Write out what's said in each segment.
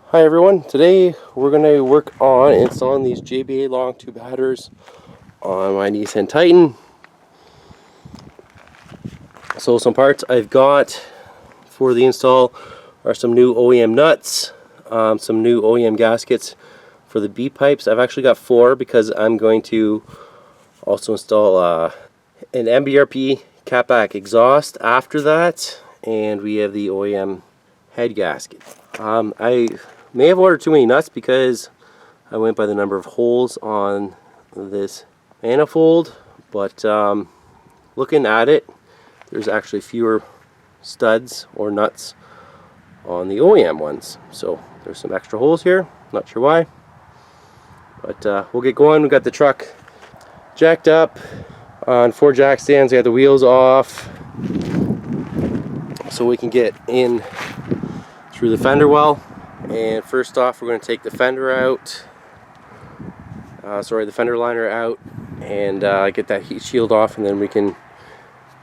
Hi everyone, today we're going to work on installing these JBA Longtube headers on my Nissan Titan. So some parts I've got for the install are some new OEM nuts, some new OEM gaskets for the B pipes. I've actually got 4 because I'm going to also install an MBRP catback exhaust after that, and we have the OEM head gasket. I may have ordered too many nuts because I went by the number of holes on this manifold, but looking at it, there's actually fewer studs or nuts on the OEM ones. So there's some extra holes here, not sure why, but we'll get going. We've got the truck jacked up on 4 jack stands. We have the wheels off so we can get in through the fender well. And first off, we're going to take the fender out, the fender liner out, and get that heat shield off, and then we can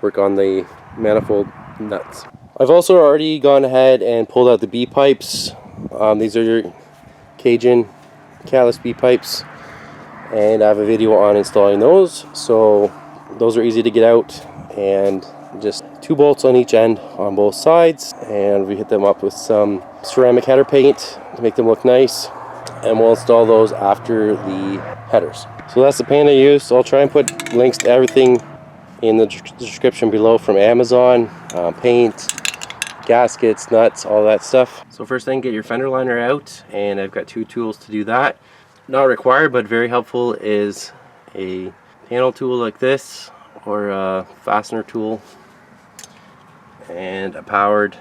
work on the manifold nuts. I've also already gone ahead and pulled out the B pipes. These are your Cajun callus B pipes, and I have a video on installing those. So those are easy to get out, and just 2 bolts on each end on both sides, and we hit them up with some ceramic header paint to make them look nice, and we'll install those after the headers. So that's the paint I used. So I'll try and put links to everything in the description below, from Amazon, paint, gaskets, nuts, all that stuff. So first thing, get your fender liner out, and I've got 2 tools to do that. Not required, but very helpful, is a panel tool like this, or a fastener tool, and a powered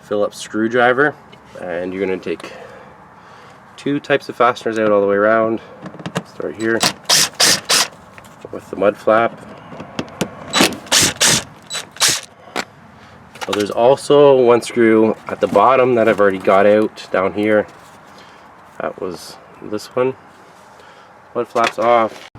Phillips screwdriver. And you're going to take 2 types of fasteners out all the way around. Start here with the mud flap. So there's also 1 screw at the bottom that I've already got out down here. That was this one. Mud flap's off.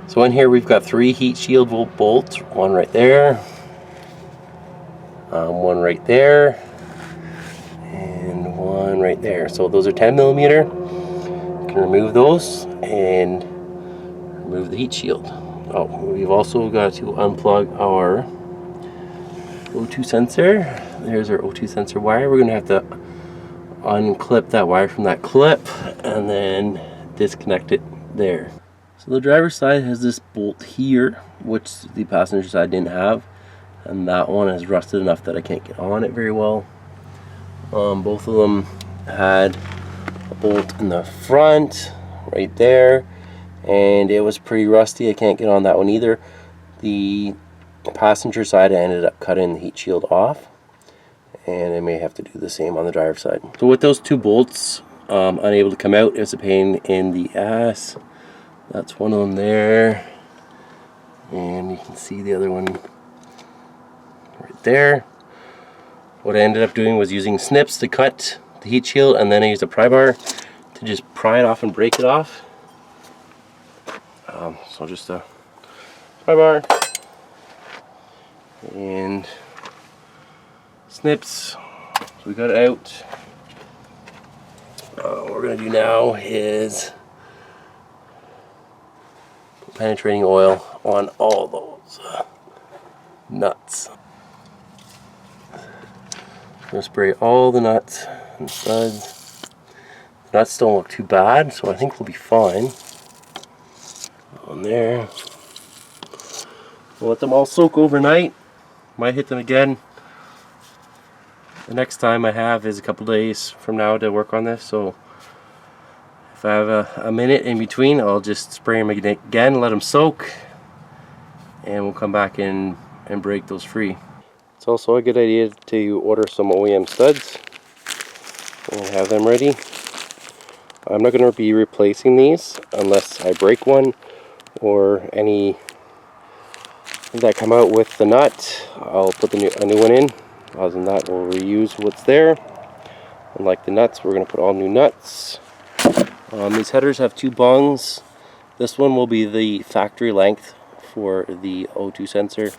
So in here we've got 3 heat shield bolts, 1 right there, 1 right there, and 1 right there. So those are 10mm. You can remove those and remove the heat shield. Oh, we've also got to unplug our O2 sensor. There's our O2 sensor wire. We're going to have to unclip that wire from that clip and then disconnect it there. So the driver's side has this bolt here, which the passenger side didn't have, and that one is rusted enough that I can't get on it very well. Both of them had a bolt in the front right there, and it was pretty rusty. I can't get on that one either. The passenger side, I ended up cutting the heat shield off, and I may have to do the same on the driver's side. So with those 2 bolts unable to come out, it's a pain in the ass. That's one of them there, and you can see the other one right there. What I ended up doing was using snips to cut the heat shield, and then I used a pry bar to just pry it off and break it off. So just a pry bar and snips. So we got it out. What we're going to do now is penetrating oil on all those nuts. I'm going to spray all the nuts and studs. The nuts don't look too bad, so I think we'll be fine. On there. We'll let them all soak overnight. Might hit them again. The next time I have is a couple days from now to work on this, so if I have a minute in between, I'll just spray them again, let them soak, and we'll come back in and break those free. It's also a good idea to order some OEM studs and have them ready. I'm not going to be replacing these unless I break one or any that come out with the nut. I'll put a new one in. Other than that, we'll reuse what's there. Unlike the nuts, we're going to put all new nuts. These headers have 2 bungs. This one will be the factory length for the O2 sensor.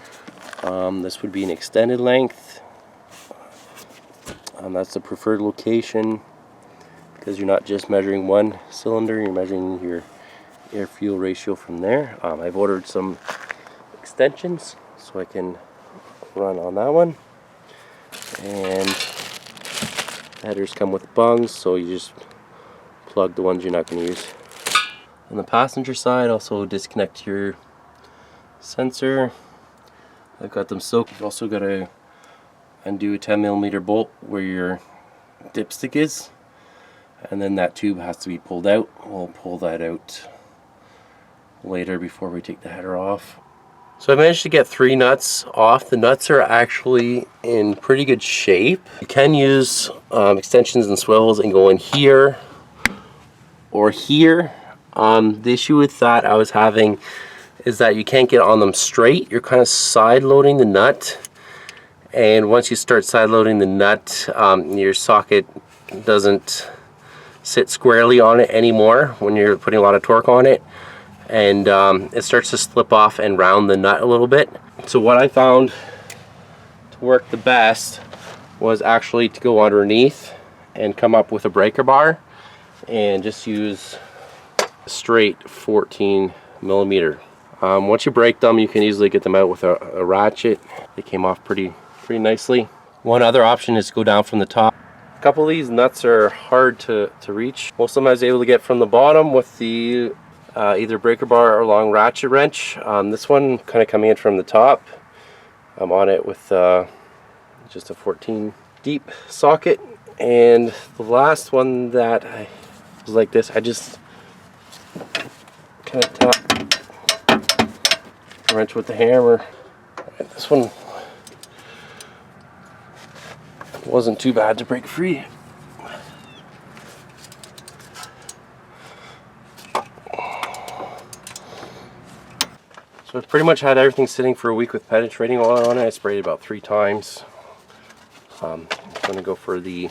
This would be an extended length. That's the preferred location because you're not just measuring one cylinder, you're measuring your air-fuel ratio from there. I've ordered some extensions so I can run on that one. And the headers come with bungs, so you just plug the ones you're not going to use. On the passenger side, also disconnect your sensor. I've got them soaked. You've also got to undo a 10mm bolt where your dipstick is, and then that tube has to be pulled out. We'll pull that out later before we take the header off. So I managed to get 3 nuts off. The nuts are actually in pretty good shape. You can use extensions and swivels and go in here or here. The issue with that I was having is that you can't get on them straight. You're kind of side loading the nut, and once you start side loading the nut, your socket doesn't sit squarely on it anymore when you're putting a lot of torque on it, and it starts to slip off and round the nut a little bit. So what I found to work the best was actually to go underneath and come up with a breaker bar and just use straight 14mm. Once you break them, you can easily get them out with a ratchet. They came off pretty nicely. One other option is to go down from the top. A couple of these nuts are hard to reach. Most of them I was able to get from the bottom with the either breaker bar or long ratchet wrench. This one kind of coming in from the top. I'm on it with just a 14 deep socket. And the last one that was like this, I just kind of tap wrench with the hammer. This one wasn't too bad to break free. So I've pretty much had everything sitting for a week with penetrating oil on it. I sprayed it about 3 times. I'm going to go for the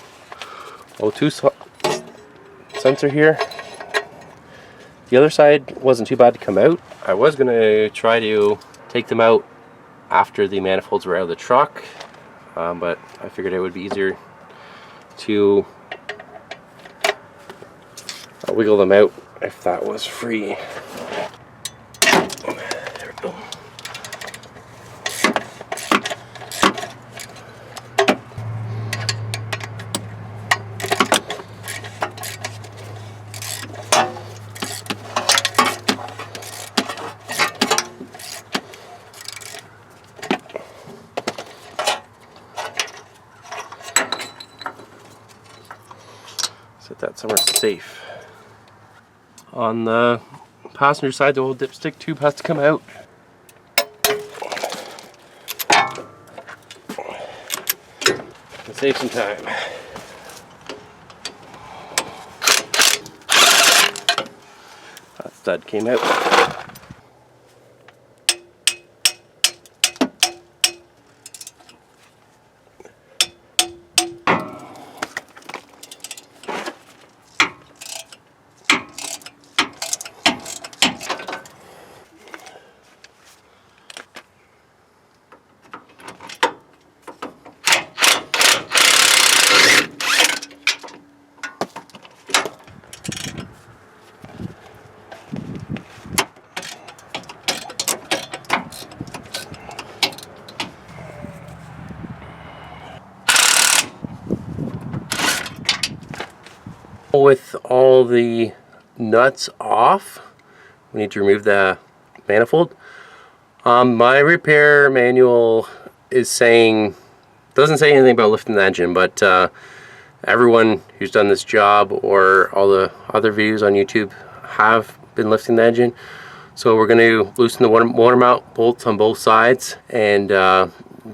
O2 sensor here. The other side wasn't too bad to come out. I was going to try to take them out after the manifolds were out of the truck, but I figured it would be easier to wiggle them out if that was free. There we go. Set that somewhere safe. On the passenger side, the old dipstick tube has to come out. And save some time. That stud came out. With all the nuts off, we need to remove the manifold. My repair manual is doesn't say anything about lifting the engine, but everyone who's done this job or all the other videos on YouTube have been lifting the engine. So we're going to loosen the water mount bolts on both sides and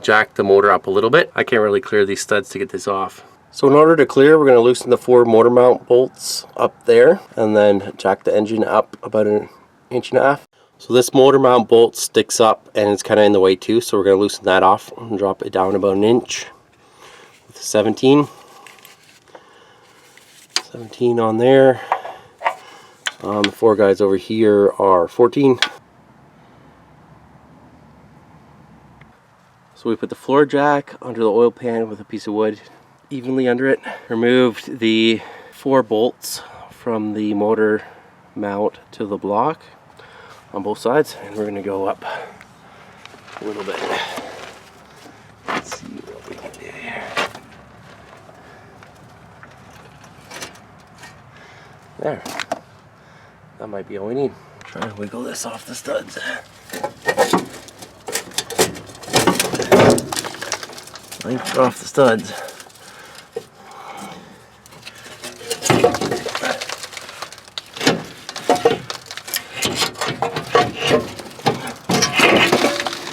jack the motor up a little bit. I can't really clear these studs to get this off. So in order to clear, we're going to loosen the 4 motor mount bolts up there and then jack the engine up about 1.5 inches. So this motor mount bolt sticks up and it's kind of in the way too, so we're going to loosen that off and drop it down about 1 inch with 17 on there. The 4 guys over here are 14. So we put the floor jack under the oil pan with a piece of wood evenly under it. Removed the 4 bolts from the motor mount to the block on both sides, and we're going to go up a little bit. Let's see what we can do here. There. That might be all we need. Try to wiggle this off the studs. Length off the studs.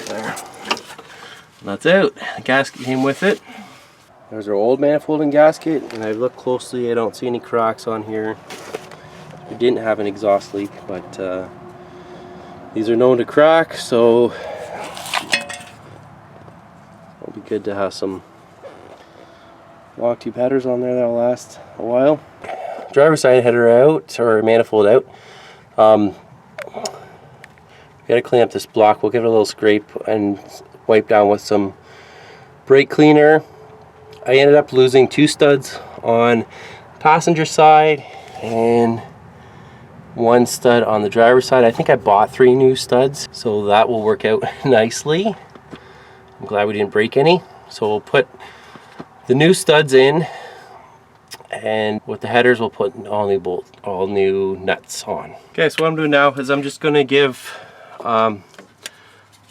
There. That's out. The gasket came with it. There's our old manifold and gasket, and I've looked closely. I don't see any cracks on here. We didn't have an exhaust leak, but these are known to crack, so it'll be good to have some Longtube headers on there that'll last a while. Driver's side header out, or manifold out. We gotta clean up this block. We'll give it a little scrape and wipe down with some brake cleaner. I ended up losing 2 studs on passenger side and 1 stud on the driver's side. I think I bought 3 new studs, so that will work out nicely. I'm glad we didn't break any. So we'll put the new studs in, and with the headers we'll put all new nuts on. Okay, so what I'm doing now is I'm just going to give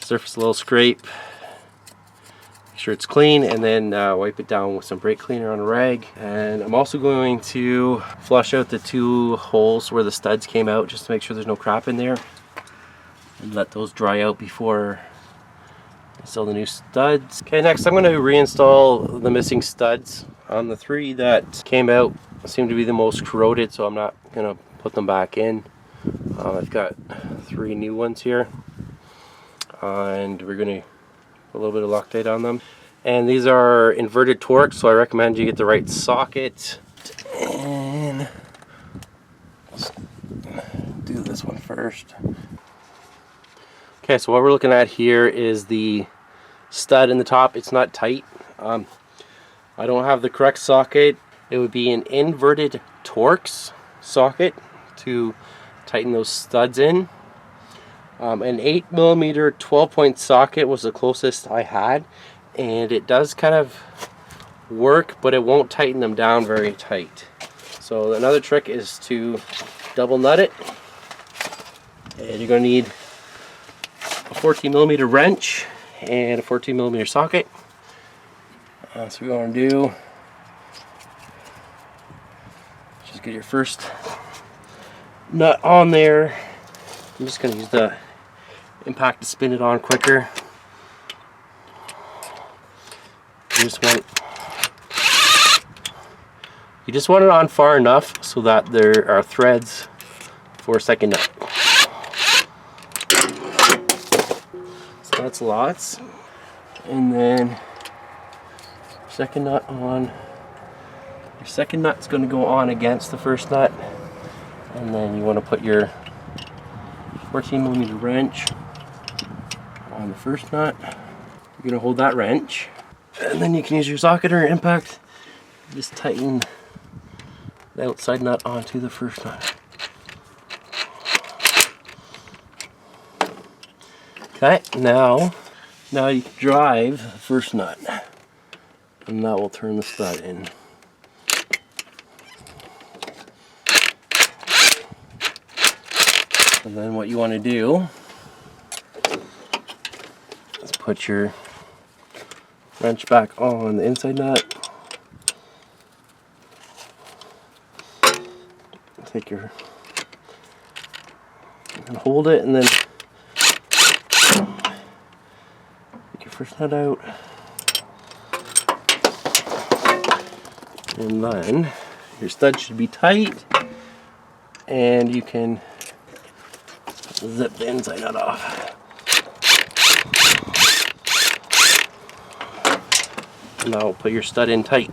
surface a little scrape, make sure it's clean, and then wipe it down with some brake cleaner on a rag. And I'm also going to flush out the 2 holes where the studs came out, just to make sure there's no crap in there, and let those dry out before I install the new studs. Okay, next I'm going to reinstall the missing studs. The 3 that came out seem to be the most corroded, so I'm not going to put them back in. I've got 3 new ones here, and we're going to put a little bit of Loctite on them. And these are inverted Torx, so I recommend you get the right socket. And let's do this one first. Okay, so what we're looking at here is the stud in the top. It's not tight. I don't have the correct socket. It would be an inverted Torx socket to tighten those studs in. An 8mm 12-point socket was the closest I had, and it does kind of work, but it won't tighten them down very tight. So another trick is to double nut it, and you're going to need a 14mm wrench and a 14mm socket. So what you want to do, just get your first nut on there. I'm just going to use the impact to spin it on quicker. You just want it on far enough so that there are threads for a second nut. So that's lots. And then second nut on. Your second nut's going to go on against the first nut, and then you want to put your 14mm wrench on the first nut. You're going to hold that wrench, and then you can use your socket or impact. Just tighten the outside nut onto the first nut. Okay, now you can drive the first nut, and that will turn the stud in. And then what you want to do is put your wrench back on the inside nut. Take your and hold it, and then take your first nut out. And then your stud should be tight, and you can zip the inside nut off. And now put your stud in tight.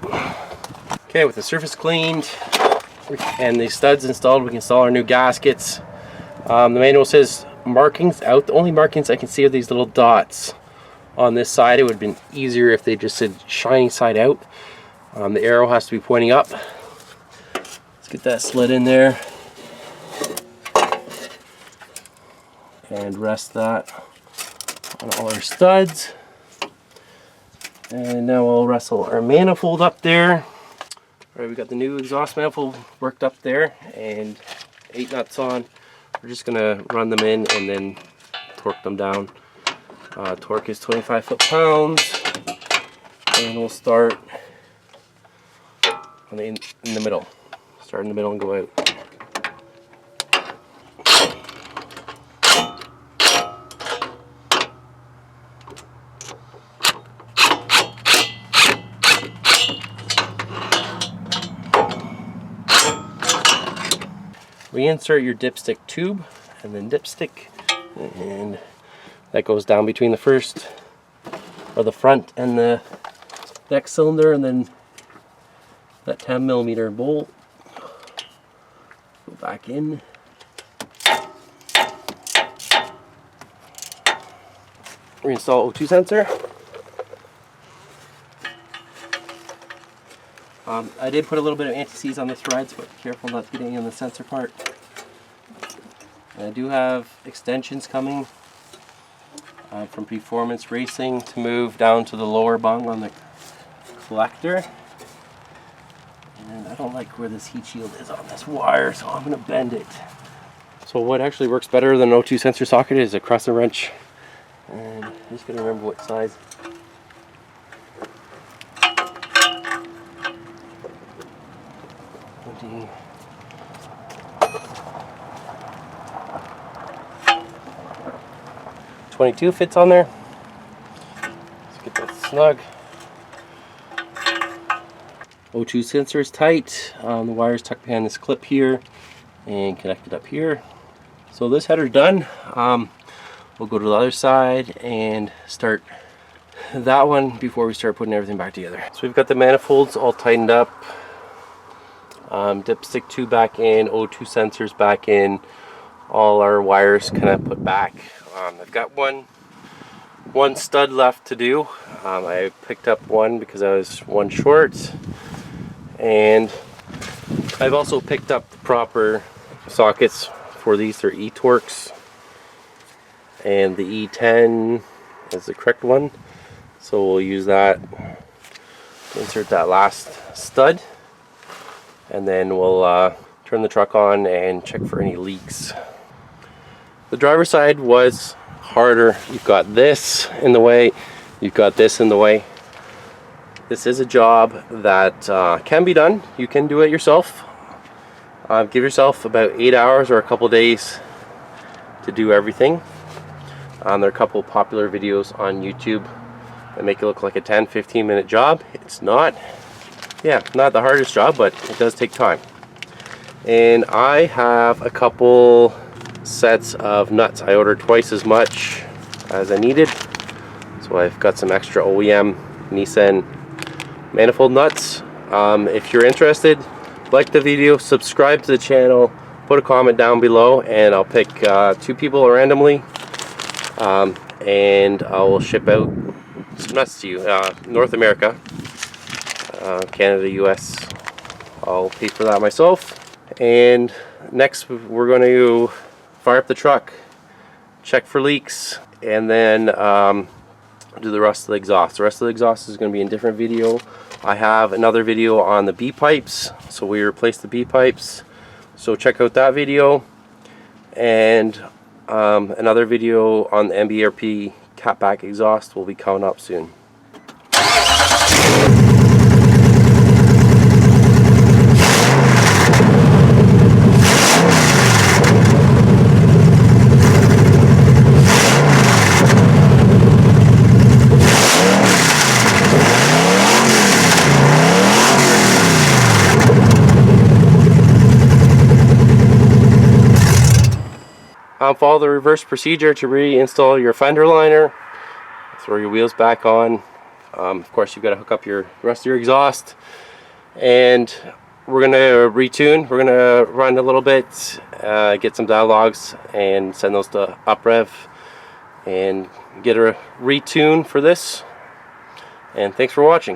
Okay, with the surface cleaned and the studs installed, we can install our new gaskets. The manual says markings out. The only markings I can see are these little dots on this side. It would have been easier if they just said shiny side out. The arrow has to be pointing up. Let's get that slid in there and rest that on all our studs. And now we'll wrestle our manifold up there. All right, we got the new exhaust manifold worked up there and 8 nuts on. We're just gonna run them in and then torque them down. Torque is 25 foot-pounds, and we'll start on in the middle. Start in the middle and go out. Reinsert your dipstick tube and then dipstick, and that goes down between the first or the front and the next cylinder, and then that 10mm bolt go back in. Reinstall O2 sensor. I did put a little bit of anti-seize on the threads, but careful not getting on the sensor part. And I do have extensions coming from Performance Racing to move down to the lower bung on the collector. And I don't like where this heat shield is on this wire, so I'm going to bend it. So what actually works better than an O2 sensor socket is a crescent wrench. And I'm just going to remember what size. 22 fits on there. Let's get that snug. O2 sensor is tight. The wire is tucked behind this clip here and connected up here. So this header's done. We'll go to the other side and start that one before we start putting everything back together. So we've got the manifolds all tightened up. Dipstick tube back in, O2 sensors back in, all our wires kind of put back. I've got one stud left to do. I picked up one because I was one short, and I've also picked up the proper sockets for these. They're E-Torques, and the E10 is the correct one, so we'll use that to insert that last stud, and then we'll turn the truck on and check for any leaks. The driver's side was harder. You've got this in the way, you've got this in the way. This is a job that can be done. You can do it yourself. Give yourself about 8 hours or a couple days to do everything. There are a couple popular videos on YouTube that make it look like a 10-15 minute job. It's not. Yeah, not the hardest job, but it does take time. And I have a couple sets of nuts. I ordered twice as much as I needed, so I've got some extra OEM Nissan manifold nuts. If you're interested, like the video, subscribe to the channel, put a comment down below, and I'll pick 2 people randomly, and I will ship out some nuts to you. North America, Canada, US, I'll pay for that myself. And next we're going to fire up the truck, check for leaks, and then do the rest of the exhaust. The rest of the exhaust is going to be in a different video. I have another video on the B pipes, so we replaced the B pipes, so check out that video, and another video on the MBRP catback exhaust will be coming up soon. follow the reverse procedure to reinstall your fender liner, throw your wheels back on. Of course, you've got to hook up the rest of your exhaust, and we're going to retune. We're going to run a little bit, get some dialogues, and send those to UpRev, and get a retune for this. And thanks for watching.